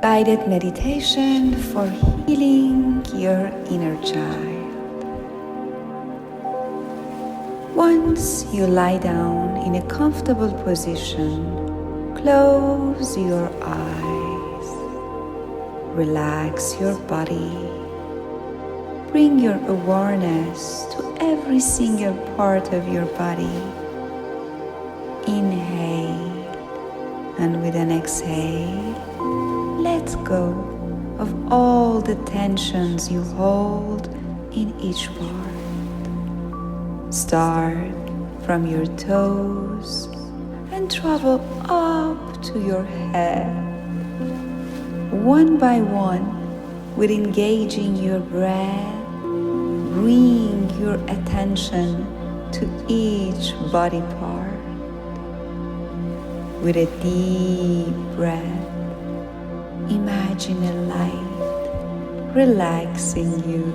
guided meditation for healing your inner child. Once you lie down in a comfortable position, close your eyes, relax your body, bring your awareness to every single part of your body. Inhale, and with an exhale, let go of all the tensions you hold in each part. Start from your toes and travel up to your head, one by one, with engaging your breath. Bring your attention to each body part. With a deep breath, imagine a light relaxing you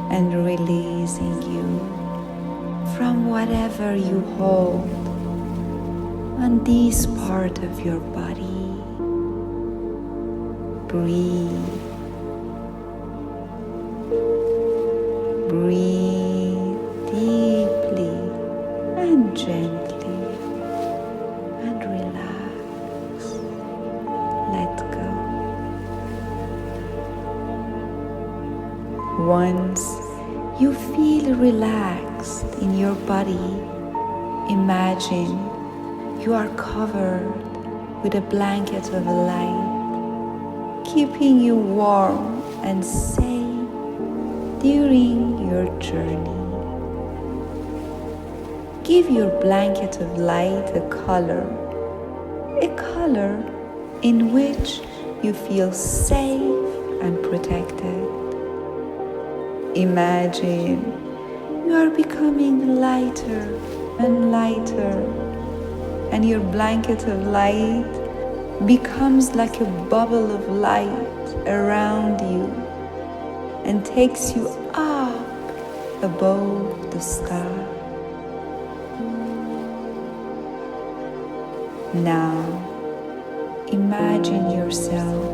and releasing you from whatever you hold on this part of your body. Breathe. Breathe deeply and gently and relax. Let go. Once you feel relaxed in your body, imagine you are covered with a blanket of light, keeping you warm and safe during your journey. Give your blanket of light a color in which you feel safe and protected. Imagine you are becoming lighter and lighter, and your blanket of light becomes like a bubble of light around you and takes you up above the sky. Now, imagine yourself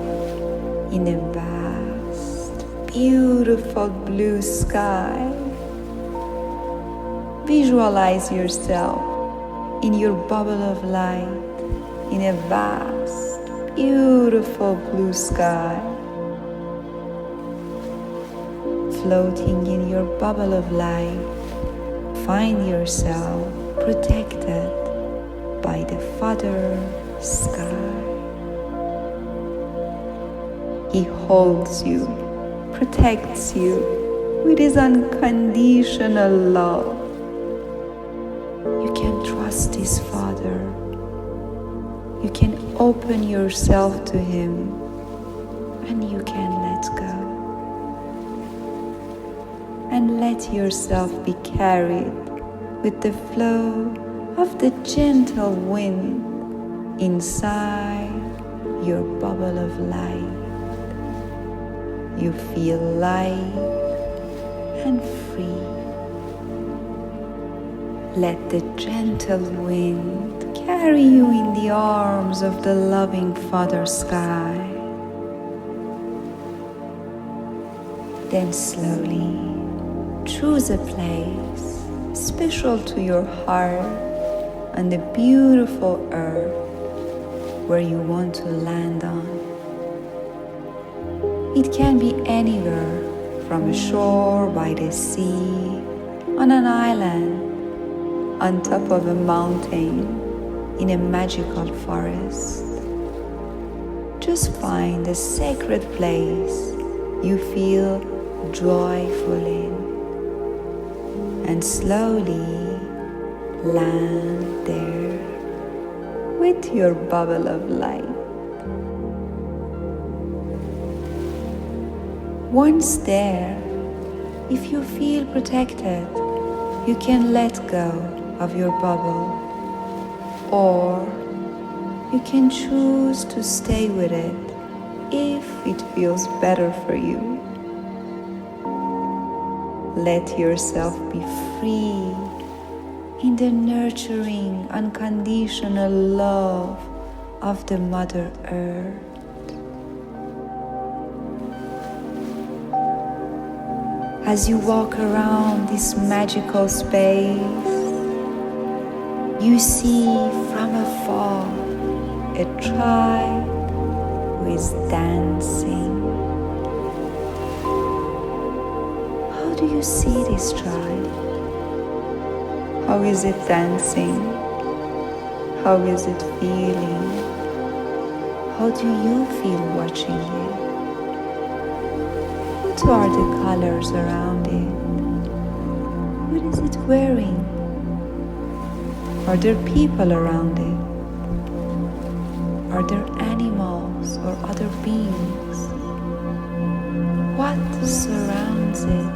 in a vast, beautiful blue sky. Visualize yourself in your bubble of light in a vast, beautiful blue sky. Floating in your bubble of light, find yourself protected by the Father Sky. He holds you, protects you with His unconditional love. You can trust His Father. You can open yourself to Him, and you can let go. And let yourself be carried with the flow of the gentle wind inside your bubble of light. You feel light and free. Let the gentle wind carry you in the arms of the loving Father Sky. Then slowly choose a place special to your heart on the beautiful earth where you want to land on. It can be anywhere, from a shore by the sea, on an island, on top of a mountain, in a magical forest. Just find a sacred place you feel joyful in, and slowly land there with your bubble of light. Once there, if you feel protected, you can let go of your bubble, or you can choose to stay with it if it feels better for you. Let yourself be free in the nurturing, unconditional love of the Mother Earth. As you walk around this magical space, you see from afar a tribe who is dancing. How do you see this tribe? How is it dancing? How is it feeling? How do you feel watching it? What are the colors around it? What is it wearing? Are there people around it? Are there animals or other beings? What surrounds it?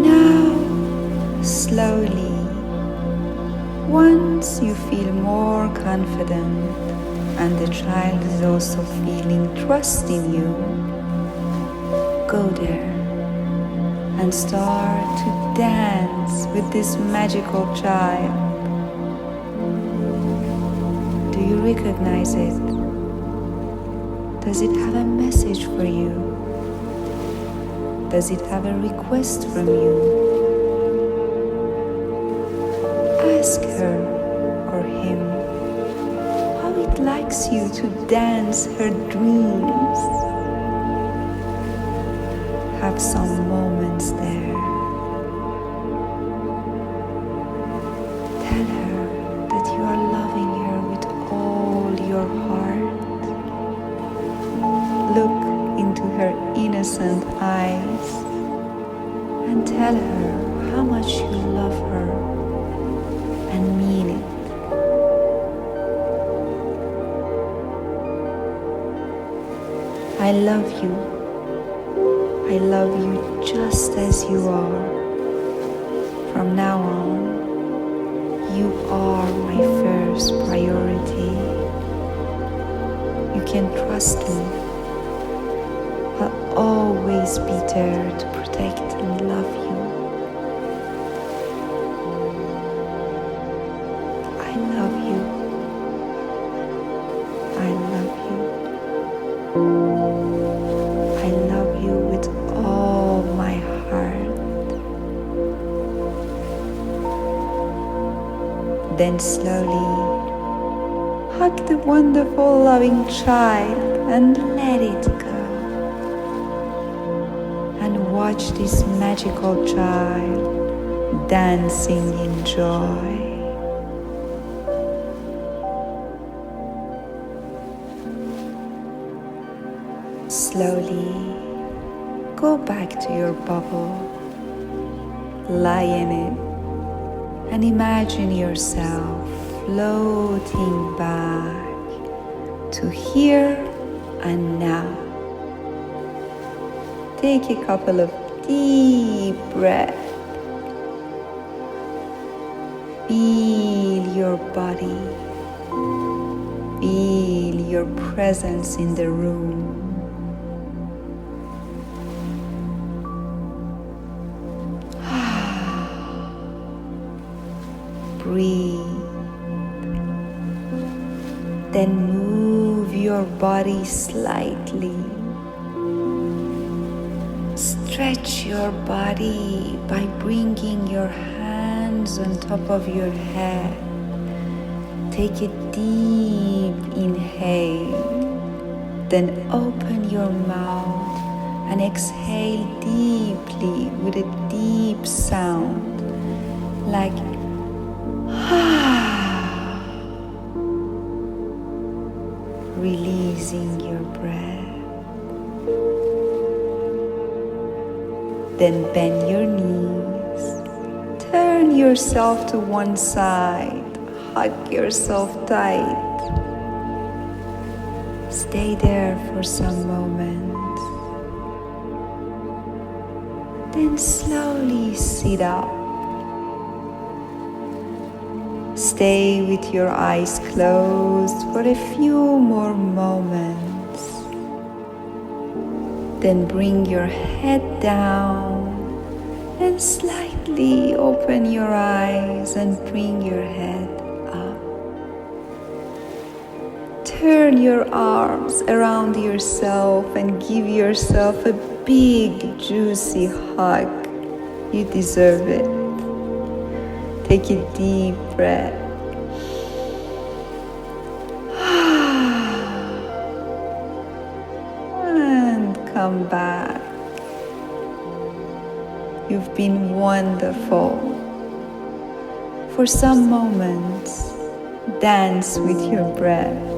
Now, slowly, once you feel more confident and the child is also feeling trust in you, go there and start to dance with this magical child. Do you recognize it? Does it have a message for you? Does it have a request from you? Ask her or him how it likes you to dance her dreams. Have some moments there. Tell her that you are loving her with all your heart. Look into her innocent eyes and tell her how much you love her and mean it. I love you. I love you just as you are. From now on, you are my first priority. You can trust me. I'll always be there to protect and love you. I love you. I love you. I love you with all my heart. Then slowly hug the wonderful loving child and let it go. And watch this magical child dancing in joy. Slowly go back to your bubble, lie in it, and imagine yourself floating back to here and now. Take a couple of deep breaths. Feel your body. Feel your presence in the room. Breathe. Then move your body slightly. Stretch your body by bringing your hands on top of your head. Take a deep inhale. Then open your mouth and exhale deeply with a deep sound like releasing your breath. Then bend your knees, turn yourself to one side, hug yourself tight. Stay there for some moments. Then slowly sit up. Stay with your eyes closed for a few more moments. Then bring your head down and slightly open your eyes and bring your head up. turn your arms around yourself and give yourself a big, juicy hug. You deserve it. Take a deep breath. And come back. You've been wonderful. For some moments, dance with your breath.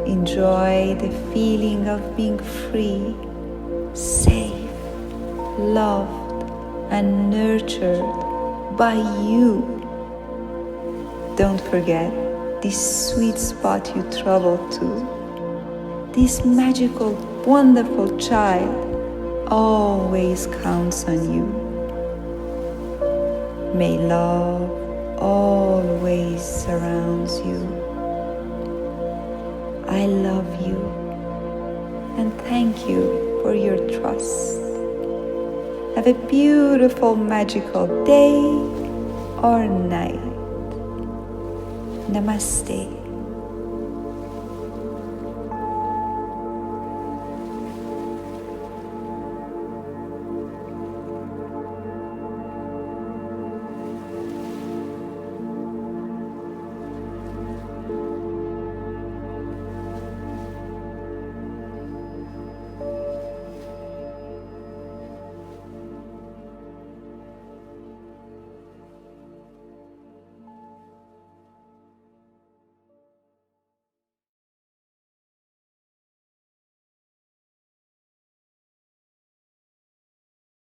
Enjoy the feeling of being free, safe, loved, and nurtured by you. Don't forget this sweet spot you traveled to. This magical, wonderful child always counts on you. May love always surrounds you. I love you and thank you for your trust. Have a beautiful, magical day or night. Namaste.